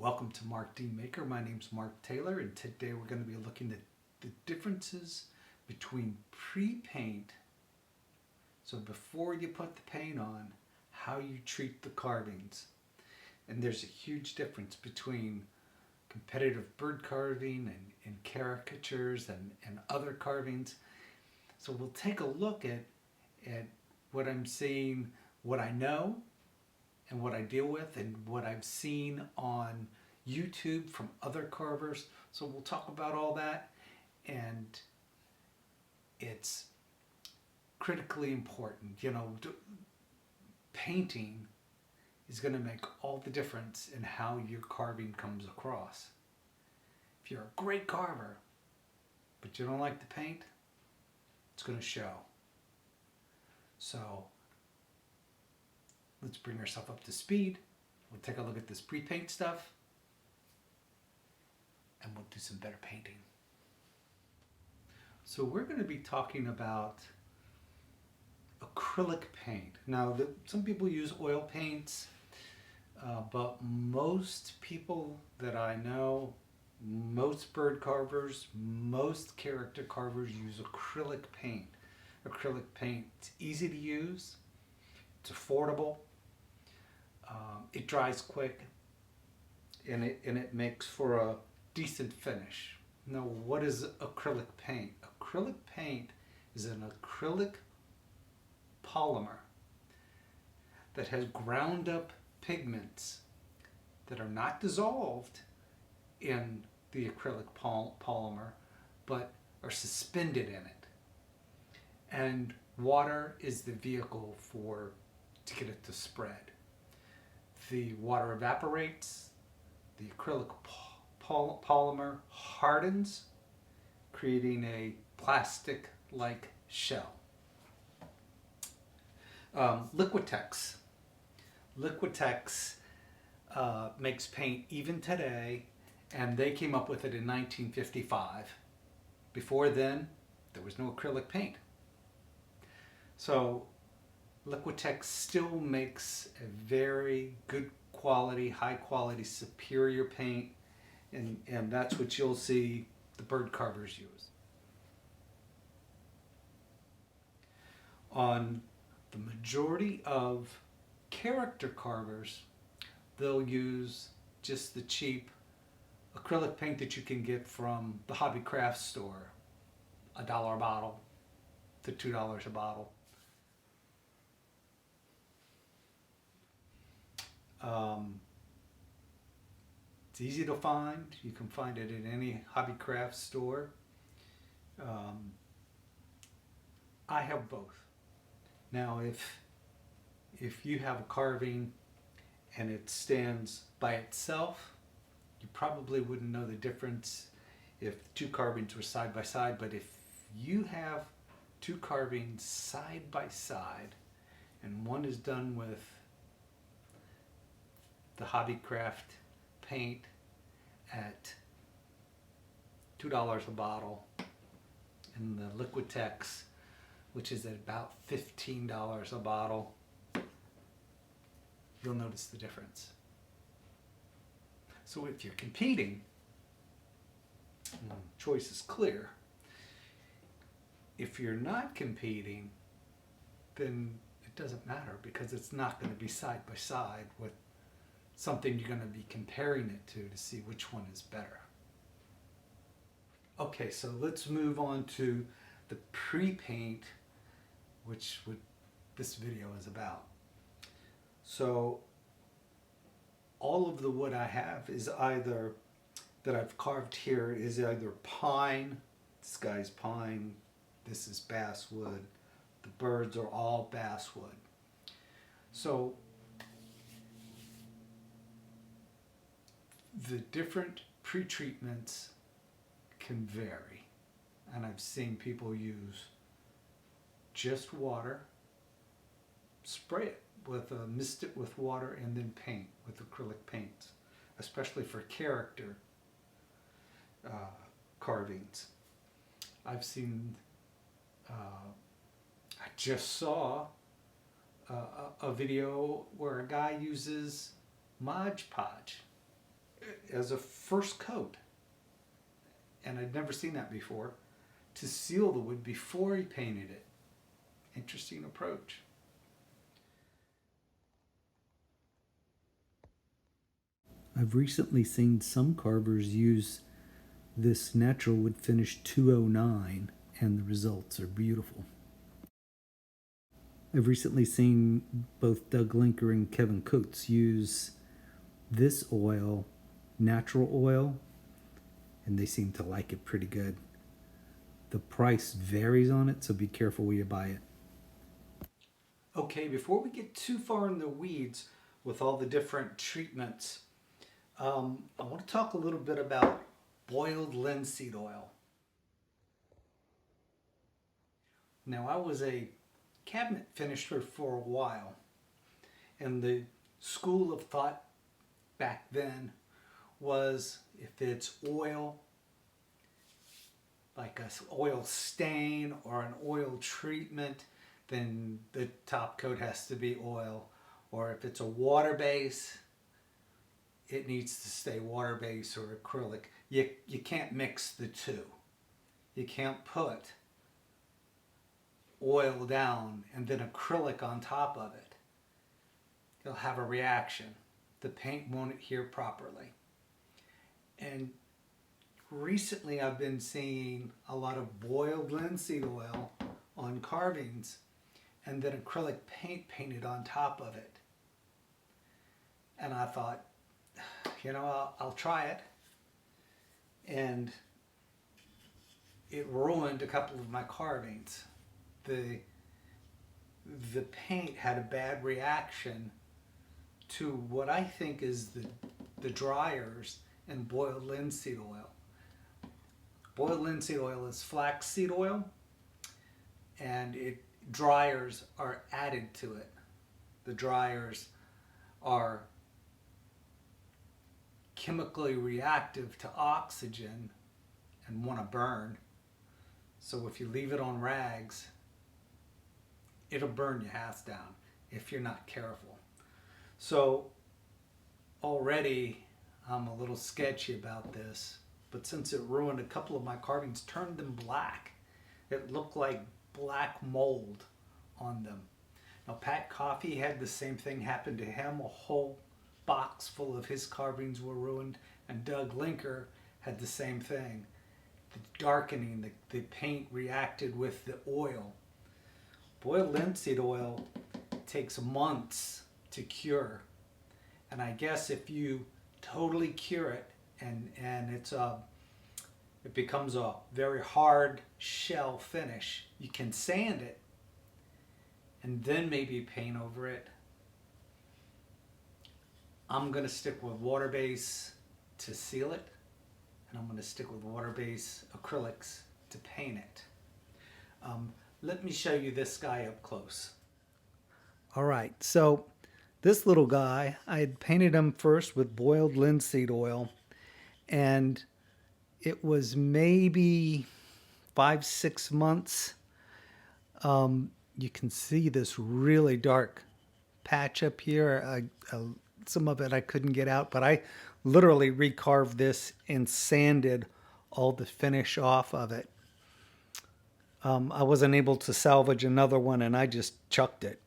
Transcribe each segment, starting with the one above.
Welcome to Mark D. Maker. My name's Mark Taylor, and today we're going to be looking at the differences between pre-paint, so before you put the paint on, how you treat the carvings. And there's a huge difference between competitive bird carving and caricatures and other carvings. So we'll take a look at what I'm seeing, what I know, and what I deal with, and what I've seen on YouTube from other carvers. So we'll talk about all that, and it's critically important. You know, painting is going to make all the difference in how your carving comes across. If you're a great carver, but you don't like the paint, it's going to show. So let's bring ourselves up to speed. We'll take a look at this pre-paint stuff, and we'll do some better painting. So we're going to be talking about acrylic paint. Now, some people use oil paints, but most people that I know, most bird carvers, most character carvers use acrylic paint. Acrylic paint, it's easy to use, it's affordable, it dries quick, and it makes for a decent finish. Now, what is acrylic paint? Acrylic paint is an acrylic polymer that has ground up pigments that are not dissolved in the acrylic polymer, but are suspended in it. And water is the vehicle to get it to spread. The water evaporates, the acrylic polymer hardens, creating a plastic-like shell. Liquitex. Liquitex makes paint even today, and they came up with it in 1955. Before then, there was no acrylic paint. So Liquitex still makes a very good quality, high quality, superior paint, and that's what you'll see the bird carvers use. On the majority of character carvers, they'll use just the cheap acrylic paint that you can get from the hobby craft store, $1 a bottle to $2 a bottle. It's easy to find. You can find it in any hobby craft store. I have both. Now, if you have a carving and it stands by itself, you probably wouldn't know the difference if two carvings were side by side. But if you have two carvings side by side, and one is done with the hobby craft paint at $2 a bottle, and the Liquitex, which is at about $15 a bottle, you'll notice the difference. So if you're competing, choice is clear. If you're not competing, then it doesn't matter, because it's not going to be side by side with something you're going to be comparing it to see which one is better. Okay, so let's move on to the pre-paint, which this video is about. So all of the wood I have is either, that I've carved here, is either pine. This guy's pine, this is basswood, the birds are all basswood. So the different pre-treatments can vary, and I've seen people use just water, spray it mist it with water, and then paint with acrylic paints, especially for character carvings. I've seen, I just saw a video where a guy uses Mod Podge as a first coat, and I'd never seen that before, to seal the wood before he painted it. Interesting approach. I've recently seen some carvers use this natural wood finish 209, and the results are beautiful. I've recently seen both Doug Linker and Kevin Coates use this oil, natural oil, and they seem to like it pretty good. The price varies on it, so be careful where you buy it. Okay, before we get too far in the weeds with all the different treatments, I want to talk a little bit about boiled linseed oil. Now, I was a cabinet finisher for a while, and the school of thought back then was if it's oil, like an oil stain or an oil treatment, then the top coat has to be oil. Or if it's a water base, it needs to stay water base or acrylic. You can't mix the two. You can't put oil down and then acrylic on top of it. You'll have a reaction. The paint won't adhere properly. And recently I've been seeing a lot of boiled linseed oil on carvings and then acrylic paint painted on top of it. And I thought, you know, I'll try it. And it ruined a couple of my carvings. The paint had a bad reaction to what I think is the dryers in boiled linseed oil. Boiled linseed oil is flaxseed oil, and dryers are added to it. The dryers are chemically reactive to oxygen and want to burn. So if you leave it on rags, it'll burn your house down if you're not careful. So already I'm a little sketchy about this, but since it ruined a couple of my carvings, turned them black. It looked like black mold on them. Now Pat Coffey had the same thing happen to him. A whole box full of his carvings were ruined, and Doug Linker had the same thing. The darkening, the paint reacted with the oil. Boiled linseed oil takes months to cure, and I guess if you totally cure it and it becomes a very hard shell finish, you can sand it and then maybe paint over it. I'm going to stick with Waterbased to seal it, and I'm going to stick with Waterbased acrylics to paint it. Let me show you this guy up close. All right, so this little guy, I had painted him first with boiled linseed oil, and it was maybe 5-6 months. You can see this really dark patch up here. Some of it I couldn't get out, but I literally recarved this and sanded all the finish off of it. I wasn't able to salvage another one, and I just chucked it.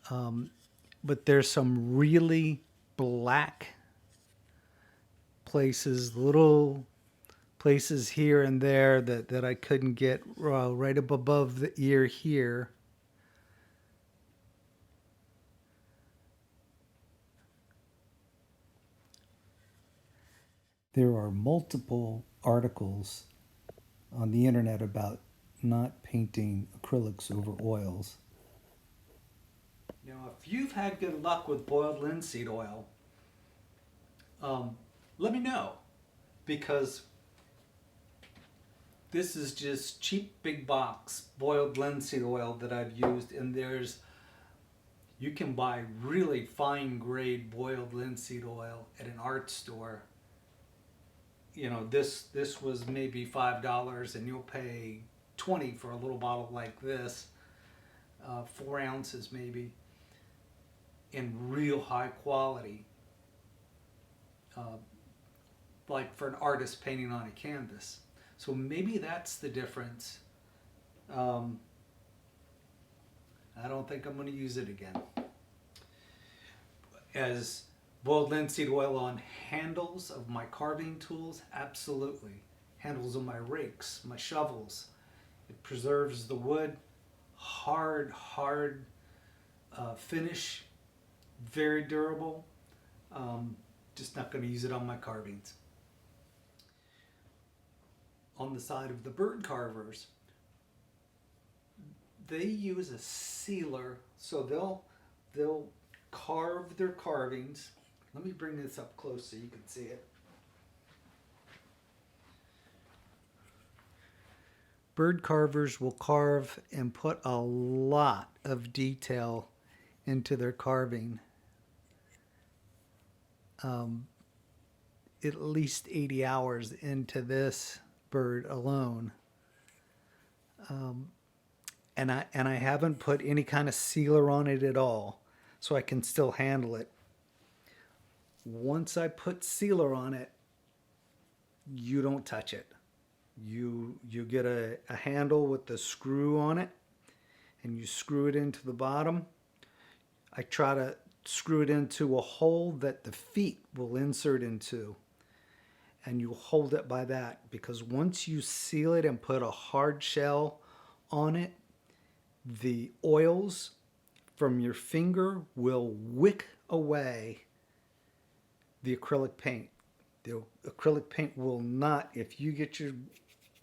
But there's some really black places, little places here and there that I couldn't get, right up above the ear here. There are multiple articles on the internet about not painting acrylics over oils. Now, if you've had good luck with boiled linseed oil, let me know, because this is just cheap big box boiled linseed oil that I've used, and you can buy really fine grade boiled linseed oil at an art store. You know, this was maybe $5, and you'll pay $20 for a little bottle like this, 4 ounces maybe, in real high quality. like for an artist painting on a canvas. So maybe that's the difference. I don't think I'm going to use it again. As boiled linseed oil on handles of my carving tools, absolutely. Handles of my rakes, my shovels. It preserves the wood. Hard finish. Very durable. Just not going to use it on my carvings. On the side of the bird carvers, they use a sealer, so they'll carve their carvings. Let me bring this up close so you can see it. Bird carvers will carve and put a lot of detail into their carving. At least 80 hours into this bird alone. And I haven't put any kind of sealer on it at all, so I can still handle it. Once I put sealer on it, you don't touch it. You get a handle with the screw on it, and you screw it into the bottom. I try to screw it into a hole that the feet will insert into, and you hold it by that, because once you seal it and put a hard shell on it, the oils from your finger will wick away the acrylic paint. The acrylic paint will not, if you get your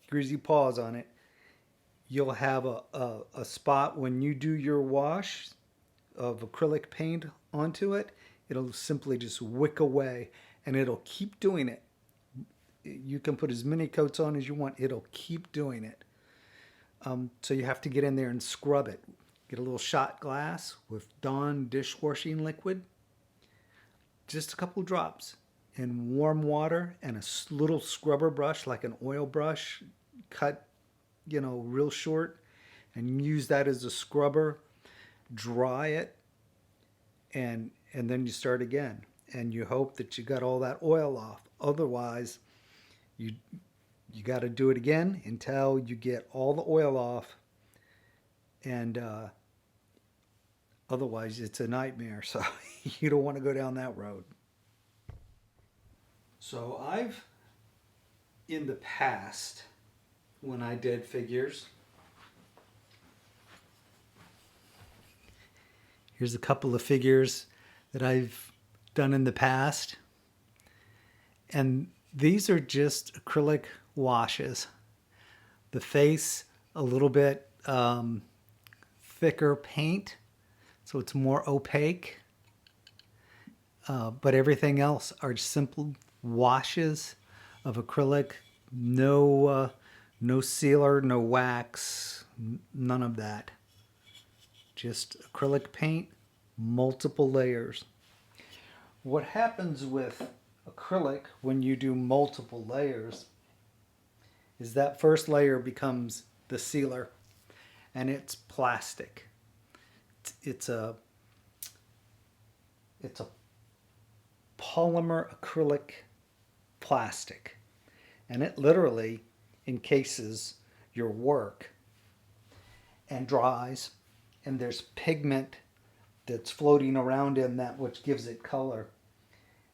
greasy paws on it, you'll have a spot when you do your wash of acrylic paint onto it. It'll simply just wick away, and it'll keep doing it. You can put as many coats on as you want. It'll keep doing it. So you have to get in there and scrub it. Get a little shot glass with Dawn dishwashing liquid. Just a couple drops in warm water, and a little scrubber brush, like an oil brush, cut, real short, and use that as a scrubber. Dry it, and then you start again. And you hope that you got all that oil off. Otherwise, you got to do it again until you get all the oil off, and otherwise it's a nightmare. So you don't want to go down that road. So I've, in the past, when I did figures, here's a couple of figures that I've done in the past, and these are just acrylic washes. The face, a little bit thicker paint, so it's more opaque. But everything else are simple washes of acrylic. No sealer, no wax, none of that. Just acrylic paint, multiple layers. What happens with acrylic when you do multiple layers is that first layer becomes the sealer, and it's plastic. It's a polymer acrylic plastic, and it literally encases your work and dries, and there's pigment that's floating around in that, which gives it color.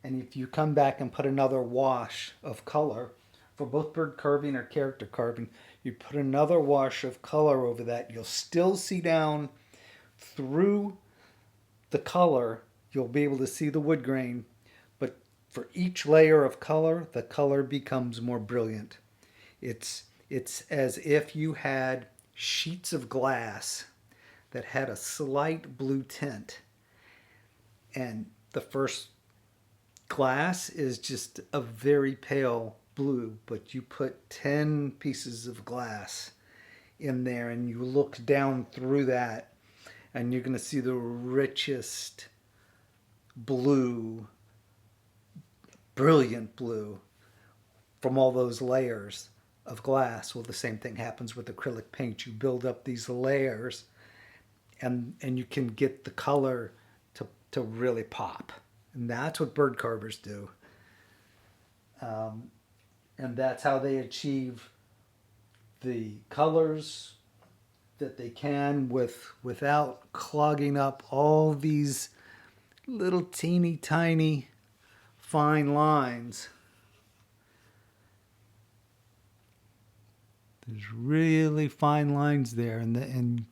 And if you come back and put another wash of color, for both bird carving or character carving, you put another wash of color over that, you'll still see down through the color. You'll be able to see the wood grain, but for each layer of color, the color becomes more brilliant. It's as if you had sheets of glass that had a slight blue tint, and the first glass is just a very pale blue, but you put 10 pieces of glass in there and you look down through that, and you're going to see the richest blue, brilliant blue from all those layers of glass. Well, the same thing happens with acrylic paint. You build up these layers, and you can get the color to really pop. And that's what bird carvers do. And that's how they achieve the colors that they can without clogging up all these little teeny tiny fine lines. There's really fine lines there, and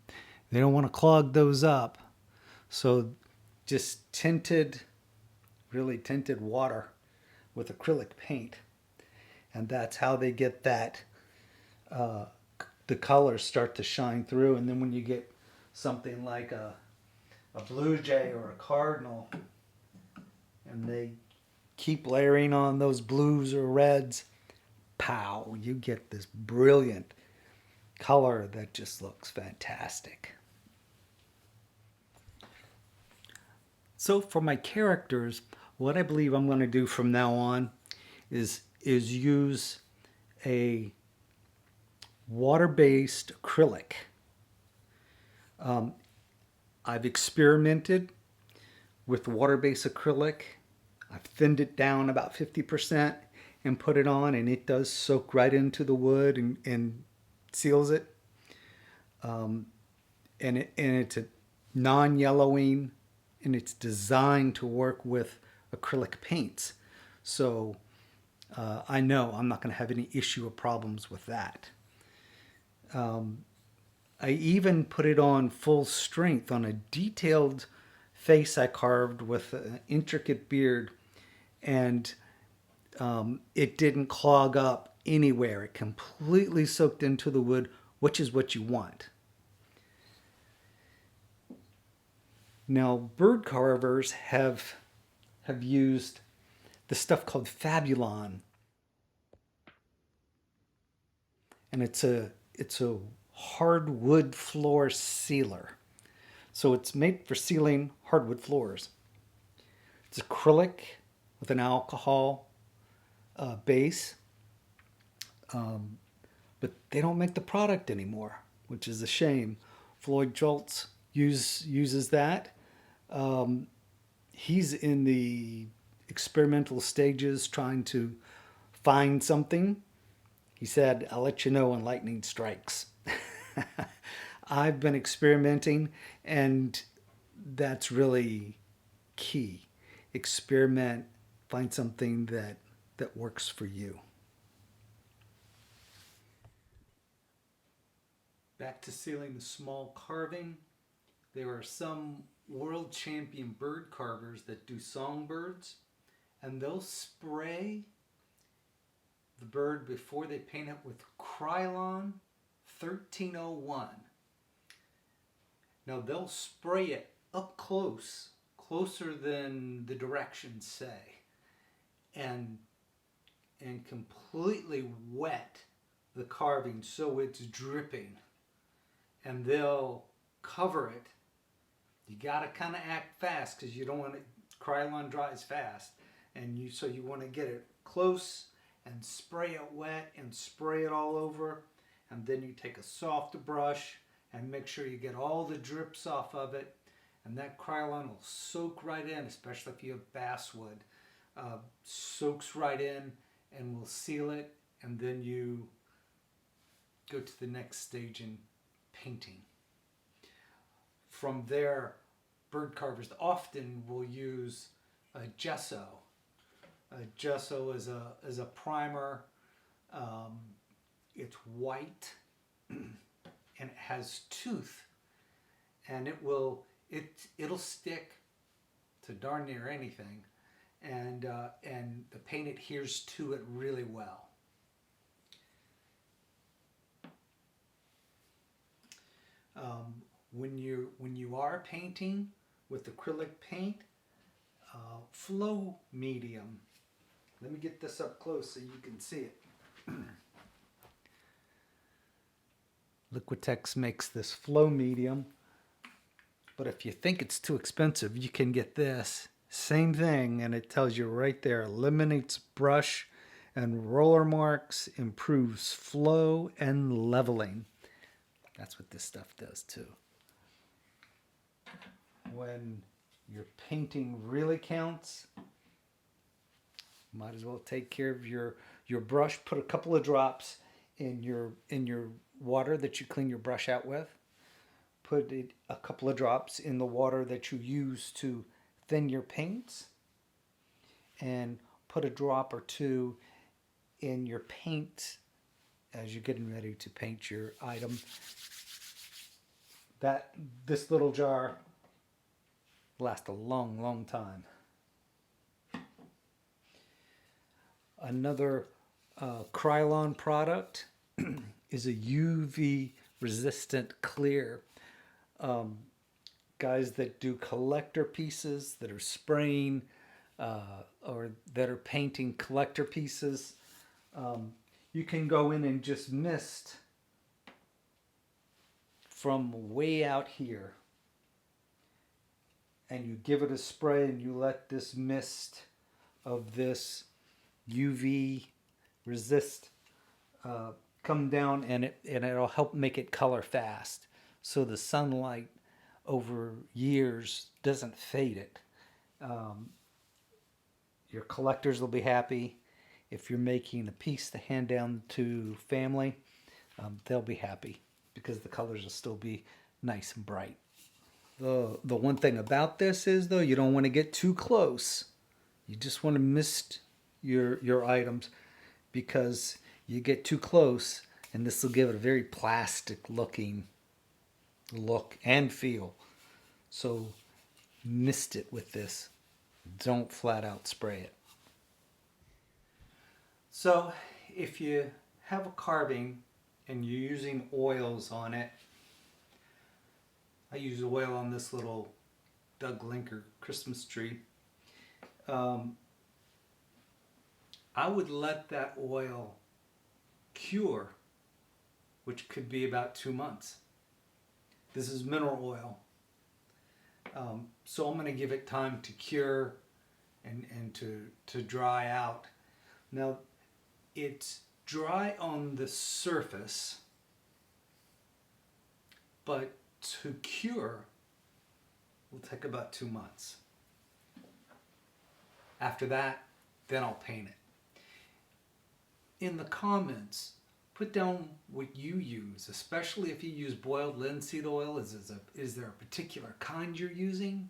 they don't want to clog those up. So just really tinted water with acrylic paint. And that's how they get that, the colors start to shine through. And then when you get something like a blue jay or a cardinal, and they keep layering on those blues or reds, pow, you get this brilliant color that just looks fantastic. So for my characters, what I believe I'm going to do from now on is use a water-based acrylic. I've experimented with water-based acrylic. I've thinned it down about 50% and put it on, and it does soak right into the wood and seals it. And it's a non-yellowing, and it's designed to work with acrylic paints. So I know I'm not going to have any issue or problems with that. I even put it on full strength on a detailed face I carved with an intricate beard, and it didn't clog up anywhere. It completely soaked into the wood, which is what you want. Now, bird carvers have used the stuff called Fabulon, and it's a hardwood floor sealer. So it's made for sealing hardwood floors. It's acrylic with an alcohol base, but they don't make the product anymore, which is a shame. Floyd Schultz uses that. He's in the experimental stages trying to find something. He said, "I'll let you know when lightning strikes." I've been experimenting, and that's really key. Experiment, find something that works for you. Back to sealing the small carving. There are some world champion bird carvers that do songbirds, and they'll spray the bird before they paint it with Krylon 1301. Now they'll spray it up close, closer than the directions say, and completely wet the carving so it's dripping, and they'll cover it. You gotta kind of act fast because you don't want it. Krylon dries fast, and so you want to get it close and spray it wet and spray it all over, and then you take a soft brush and make sure you get all the drips off of it, and that Krylon will soak right in, especially if you have basswood. Soaks right in and will seal it, and then you go to the next stage in painting. From there, bird carvers often will use a gesso. A gesso is a primer. It's white and it has tooth, and it'll stick to darn near anything, and the paint adheres to it really well. When you are painting with acrylic paint, flow medium. Let me get this up close so you can see it. Liquitex makes this flow medium, but if you think it's too expensive, you can get this. Same thing, and it tells you right there, eliminates brush and roller marks, improves flow and leveling. That's what this stuff does too. When your painting really counts, Might as well take care of your brush. Put a couple of drops in your water that you clean your brush out with. Put a couple of drops in the water that you use to thin your paints, and put a drop or two in your paint as you're getting ready to paint your item. This little jar lasts a long, long time. Another Krylon product is a UV resistant clear. Guys that do collector pieces, that are spraying or that are painting collector pieces, you can go in and just mist from way out here, and you give it a spray and you let this mist of this UV resist come down, and it'll help make it color fast, so the sunlight over years doesn't fade it. Your collectors will be happy. If you're making a piece to hand down to family, they'll be happy because the colors will still be nice and bright. The one thing about this is, though, you don't want to get too close. You just want to mist your items, because you get too close and this will give it a very plastic looking look and feel. So mist it with this. Don't flat out spray it. So if you have a carving and you're using oils on it, I use oil on this little Doug Linker Christmas tree. I would let that oil cure, which could be about 2 months. This is mineral oil. So I'm going to give it time to cure and to dry out. Now, it's dry on the surface, but to cure will take about 2 months. After that, then I'll paint it. In the comments, put down what you use, especially if you use boiled linseed oil. Is there a particular kind you're using?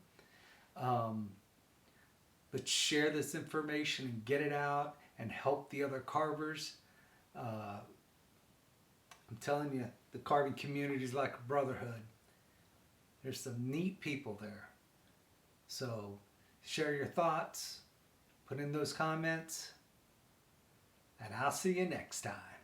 But share this information and get it out and help the other carvers. I'm telling you, the carving community is like a brotherhood. There's some neat people there. So share your thoughts, put in those comments, and I'll see you next time.